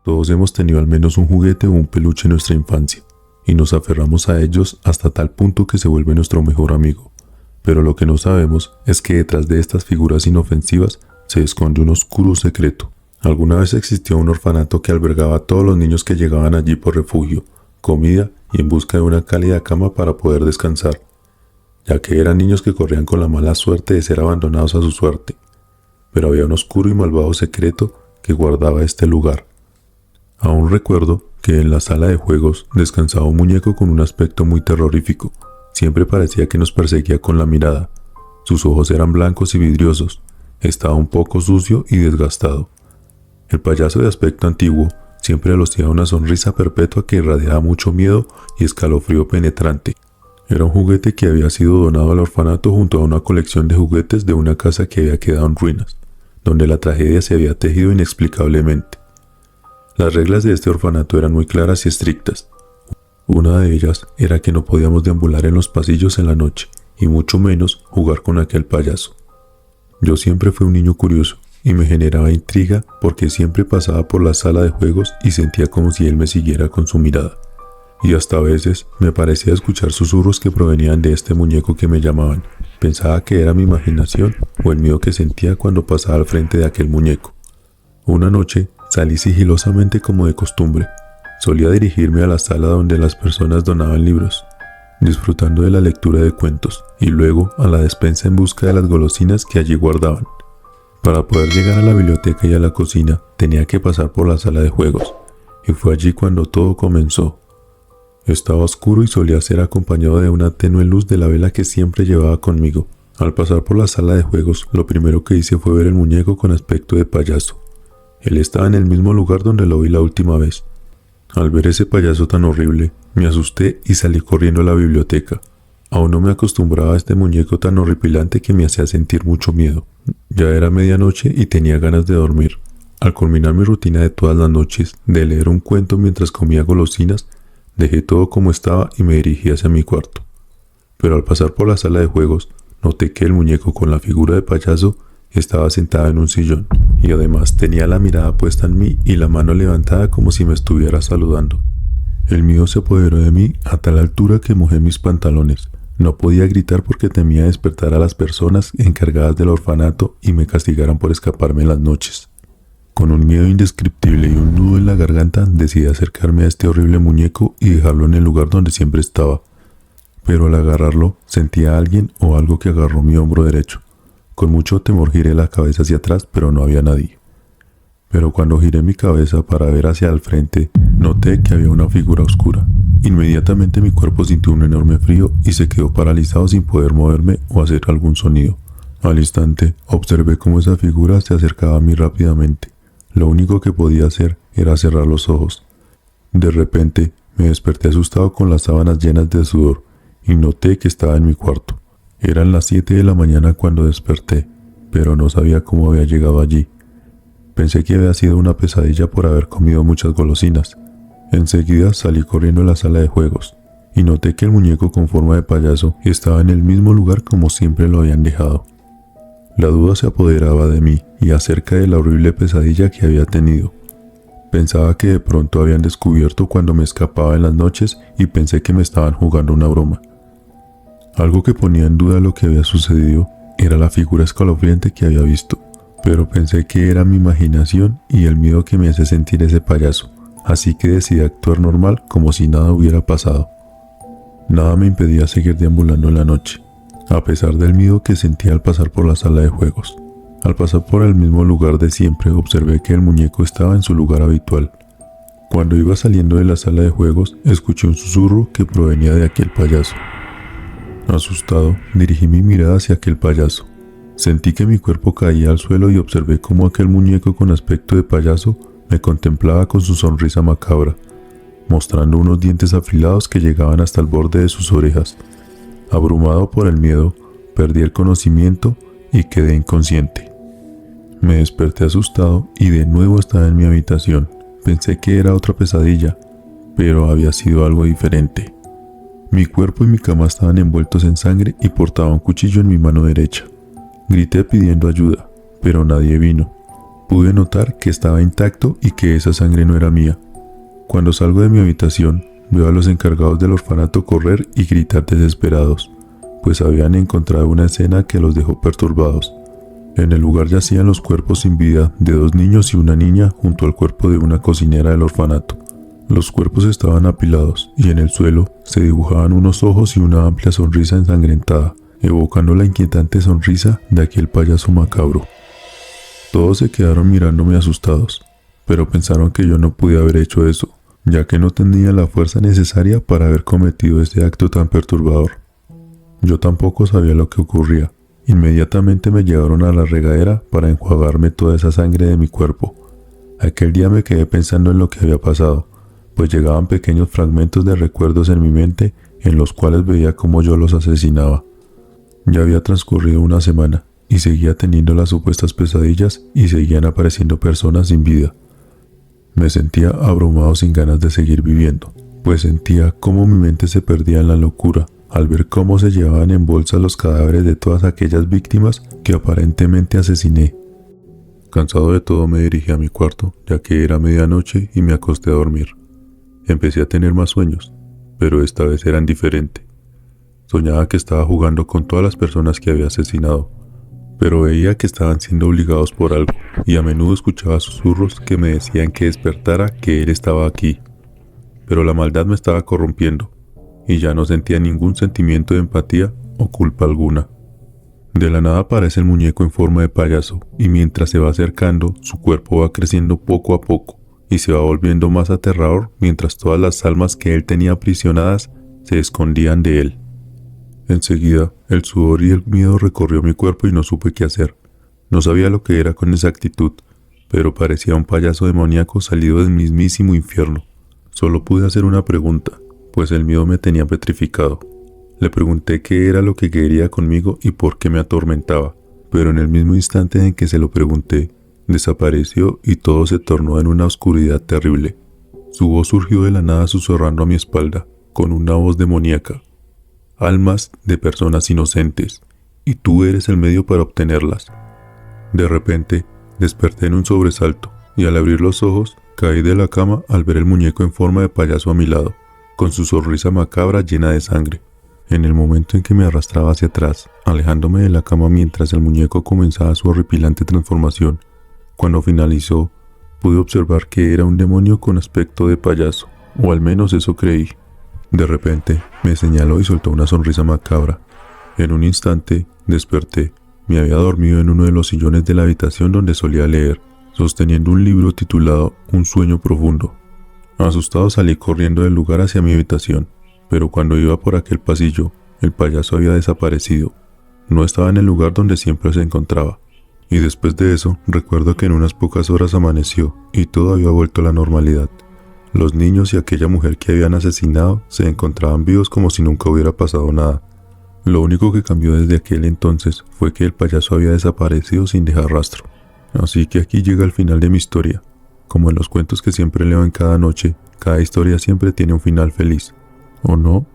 Todos hemos tenido al menos un juguete o un peluche en nuestra infancia, y nos aferramos a ellos hasta tal punto que se vuelve nuestro mejor amigo. Pero lo que no sabemos es que detrás de estas figuras inofensivas se esconde un oscuro secreto. Alguna vez existió un orfanato que albergaba a todos los niños que llegaban allí por refugio, comida y en busca de una cálida cama para poder descansar, ya que eran niños que corrían con la mala suerte de ser abandonados a su suerte. Pero había un oscuro y malvado secreto que guardaba este lugar. Aún recuerdo que en la sala de juegos descansaba un muñeco con un aspecto muy terrorífico. Siempre parecía que nos perseguía con la mirada. Sus ojos eran blancos y vidriosos. Estaba un poco sucio y desgastado. El payaso de aspecto antiguo siempre lucía una sonrisa perpetua que irradiaba mucho miedo y escalofrío penetrante. Era un juguete que había sido donado al orfanato junto a una colección de juguetes de una casa que había quedado en ruinas, donde la tragedia se había tejido inexplicablemente. Las reglas de este orfanato eran muy claras y estrictas. Una de ellas era que no podíamos deambular en los pasillos en la noche, y mucho menos jugar con aquel payaso. Yo siempre fui un niño curioso, y me generaba intriga porque siempre pasaba por la sala de juegos y sentía como si él me siguiera con su mirada. Y hasta a veces me parecía escuchar susurros que provenían de este muñeco que me llamaban. Pensaba que era mi imaginación o el miedo que sentía cuando pasaba al frente de aquel muñeco. Una noche salí sigilosamente como de costumbre. Solía dirigirme a la sala donde las personas donaban libros, disfrutando de la lectura de cuentos, y luego a la despensa en busca de las golosinas que allí guardaban. Para poder llegar a la biblioteca y a la cocina tenía que pasar por la sala de juegos, y fue allí cuando todo comenzó. Estaba oscuro y solía ser acompañado de una tenue luz de la vela que siempre llevaba conmigo. Al pasar por la sala de juegos, lo primero que hice fue ver el muñeco con aspecto de payaso. Él estaba en el mismo lugar donde lo vi la última vez. Al ver ese payaso tan horrible, me asusté y salí corriendo a la biblioteca. Aún no me acostumbraba a este muñeco tan horripilante que me hacía sentir mucho miedo. Ya era medianoche y tenía ganas de dormir. Al culminar mi rutina de todas las noches, de leer un cuento mientras comía golosinas, dejé todo como estaba y me dirigí hacia mi cuarto. Pero al pasar por la sala de juegos, noté que el muñeco con la figura de payaso estaba sentada en un sillón, y además tenía la mirada puesta en mí y la mano levantada como si me estuviera saludando. El miedo se apoderó de mí a tal altura que mojé mis pantalones. No podía gritar porque temía despertar a las personas encargadas del orfanato y me castigaran por escaparme en las noches. Con un miedo indescriptible y un nudo en la garganta, decidí acercarme a este horrible muñeco y dejarlo en el lugar donde siempre estaba. Pero al agarrarlo, sentí a alguien o algo que agarró mi hombro derecho. Con mucho temor giré la cabeza hacia atrás, pero no había nadie. Pero cuando giré mi cabeza para ver hacia el frente, noté que había una figura oscura. Inmediatamente mi cuerpo sintió un enorme frío y se quedó paralizado sin poder moverme o hacer algún sonido. Al instante, observé cómo esa figura se acercaba a mí rápidamente. Lo único que podía hacer era cerrar los ojos. De repente, me desperté asustado con las sábanas llenas de sudor y noté que estaba en mi cuarto. Eran las 7 de la mañana cuando desperté, pero no sabía cómo había llegado allí. Pensé que había sido una pesadilla por haber comido muchas golosinas. Enseguida salí corriendo a la sala de juegos y noté que el muñeco con forma de payaso estaba en el mismo lugar como siempre lo habían dejado. La duda se apoderaba de mí y acerca de la horrible pesadilla que había tenido. Pensaba que de pronto habían descubierto cuando me escapaba en las noches y pensé que me estaban jugando una broma. Algo que ponía en duda lo que había sucedido era la figura escalofriante que había visto, pero pensé que era mi imaginación y el miedo que me hacía sentir ese payaso, así que decidí actuar normal como si nada hubiera pasado. Nada me impedía seguir deambulando en la noche, a pesar del miedo que sentía al pasar por la sala de juegos. Al pasar por el mismo lugar de siempre, observé que el muñeco estaba en su lugar habitual. Cuando iba saliendo de la sala de juegos, escuché un susurro que provenía de aquel payaso. Asustado, dirigí mi mirada hacia aquel payaso. Sentí que mi cuerpo caía al suelo y observé cómo aquel muñeco con aspecto de payaso me contemplaba con su sonrisa macabra, mostrando unos dientes afilados que llegaban hasta el borde de sus orejas. Abrumado por el miedo, perdí el conocimiento y quedé inconsciente. Me desperté asustado y de nuevo estaba en mi habitación. Pensé que era otra pesadilla, pero había sido algo diferente. Mi cuerpo y mi cama estaban envueltos en sangre y portaba un cuchillo en mi mano derecha. Grité pidiendo ayuda, pero nadie vino. Pude notar que estaba intacto y que esa sangre no era mía. Cuando salgo de mi habitación, veo a los encargados del orfanato correr y gritar desesperados, pues habían encontrado una escena que los dejó perturbados. En el lugar yacían los cuerpos sin vida de 2 niños y una niña junto al cuerpo de una cocinera del orfanato. Los cuerpos estaban apilados y en el suelo se dibujaban unos ojos y una amplia sonrisa ensangrentada, evocando la inquietante sonrisa de aquel payaso macabro. Todos se quedaron mirándome asustados, pero pensaron que yo no pude haber hecho eso, ya que no tenía la fuerza necesaria para haber cometido este acto tan perturbador. Yo tampoco sabía lo que ocurría. Inmediatamente me llevaron a la regadera para enjuagarme toda esa sangre de mi cuerpo. Aquel día me quedé pensando en lo que había pasado, pues llegaban pequeños fragmentos de recuerdos en mi mente en los cuales veía cómo yo los asesinaba. Ya había transcurrido una semana y seguía teniendo las supuestas pesadillas y seguían apareciendo personas sin vida. Me sentía abrumado sin ganas de seguir viviendo, pues sentía cómo mi mente se perdía en la locura al ver cómo se llevaban en bolsas los cadáveres de todas aquellas víctimas que aparentemente asesiné. Cansado de todo me dirigí a mi cuarto, ya que era medianoche y me acosté a dormir. Empecé a tener más sueños, pero esta vez eran diferentes. Soñaba que estaba jugando con todas las personas que había asesinado, pero veía que estaban siendo obligados por algo, y a menudo escuchaba susurros que me decían que despertara, que él estaba aquí. Pero la maldad me estaba corrompiendo, y ya no sentía ningún sentimiento de empatía o culpa alguna. De la nada aparece el muñeco en forma de payaso, y mientras se va acercando, su cuerpo va creciendo poco a poco, y se va volviendo más aterrador mientras todas las almas que él tenía aprisionadas se escondían de él. Enseguida, el sudor y el miedo recorrió mi cuerpo y no supe qué hacer. No sabía lo que era con exactitud, pero parecía un payaso demoníaco salido del mismísimo infierno. Solo pude hacer una pregunta, pues el miedo me tenía petrificado. Le pregunté qué era lo que quería conmigo y por qué me atormentaba, pero en el mismo instante en que se lo pregunté, desapareció y todo se tornó en una oscuridad terrible. Su voz surgió de la nada susurrando a mi espalda, con una voz demoníaca. Almas de personas inocentes, y tú eres el medio para obtenerlas. De repente, desperté en un sobresalto, y al abrir los ojos, caí de la cama al ver el muñeco en forma de payaso a mi lado, con su sonrisa macabra llena de sangre. En el momento en que me arrastraba hacia atrás, alejándome de la cama mientras el muñeco comenzaba su horripilante transformación, cuando finalizó, pude observar que era un demonio con aspecto de payaso, o al menos eso creí. De repente, me señaló y soltó una sonrisa macabra. En un instante, desperté. Me había dormido en uno de los sillones de la habitación donde solía leer, sosteniendo un libro titulado Un sueño profundo. Asustado salí corriendo del lugar hacia mi habitación, pero cuando iba por aquel pasillo, el payaso había desaparecido. No estaba en el lugar donde siempre se encontraba. Y después de eso, recuerdo que en unas pocas horas amaneció y todo había vuelto a la normalidad. Los niños y aquella mujer que habían asesinado se encontraban vivos como si nunca hubiera pasado nada. Lo único que cambió desde aquel entonces fue que el payaso había desaparecido sin dejar rastro. Así que aquí llega el final de mi historia. Como en los cuentos que siempre leo en cada noche, cada historia siempre tiene un final feliz. ¿O no?